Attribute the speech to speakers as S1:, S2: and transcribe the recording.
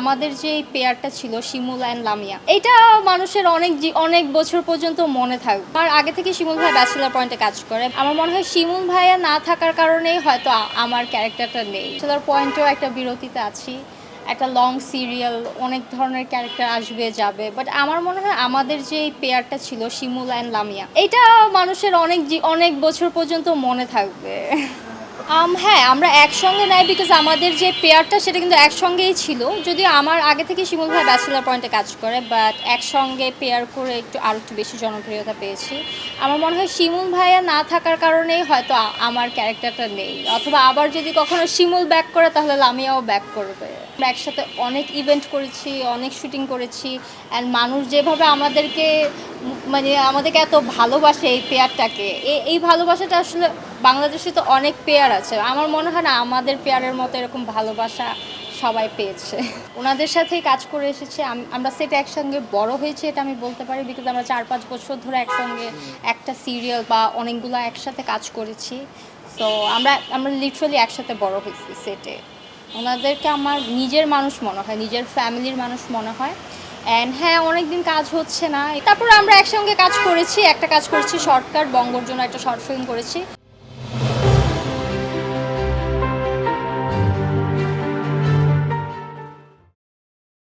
S1: আমাদের যে পেয়ারটা ছিল শিমুল অ্যান্ড লামিয়া, এটা মানুষের অনেক বছর পর্যন্ত মনে থাকবে। আর আগে থেকে শিমুল ভাই ব্যাচেলার পয়েন্টে কাজ করে। আমার মনে হয় শিমুল ভাইয়া না থাকার কারণেই হয়তো আমার ক্যারেক্টারটা নেই। ব্যাচেলার পয়েন্টেও একটা বিরতিতে আছি, একটা লং সিরিয়াল, অনেক ধরনের ক্যারেক্টার আসবে যাবে, বাট আমার মনে হয় আমাদের যে পেয়ারটা ছিল শিমুল অ্যান্ড লামিয়া, এটা মানুষের অনেক বছর পর্যন্ত মনে থাকবে। হ্যাঁ, আমরা একসঙ্গে নাই, বিকজ আমাদের যে পেয়ারটা সেটা কিন্তু একসঙ্গেই ছিল। যদিও আমার আগে থেকে শিমুল ভাই ব্যাচেলার পয়েন্টে কাজ করে, বাট একসঙ্গে পেয়ার করে আরও একটু বেশি জনপ্রিয়তা পেয়েছি। আমার মনে হয় শিমুল ভাইয়া না থাকার কারণেই হয়তো আমার ক্যারেক্টারটা নেই, অথবা আবার যদি কখনো শিমুল ব্যাক করে তাহলে লামিয়াও ব্যাক করবে। আমরা একসাথে অনেক ইভেন্ট করেছি, অনেক শুটিং করেছি, অ্যান্ড মানুষ যেভাবে আমাদেরকে এত ভালোবাসে এই পেয়ারটাকে, এই ভালোবাসাটা আসলে বাংলাদেশে তো অনেক পেয়ার আছে, আমার মনে হয় না আমাদের পেয়ারের মতো এরকম ভালোবাসা সবাই পেয়েছে। ওনাদের সাথেই কাজ করে এসেছি, আমরা সেটা একসঙ্গে বড় হয়েছে এটা আমি বলতে পারি, বিকজ আমরা 4-5 বছর ধরে একসঙ্গে একটা সিরিয়াল বা অনেকগুলো একসাথে কাজ করেছি। সো আমরা লিটারালি একসাথে বড় হয়েছি সেটে। ওনাদেরকে আমার নিজের মানুষ মনে হয়, নিজের ফ্যামিলির মানুষ মনে হয়। অ্যান্ড হ্যাঁ, অনেকদিন কাজ হচ্ছে না, তারপর আমরা একসঙ্গে কাজ করেছি, একটা কাজ করেছি শর্টকাট বঙ্গর জন্য, একটা শর্ট ফিল্ম করেছি।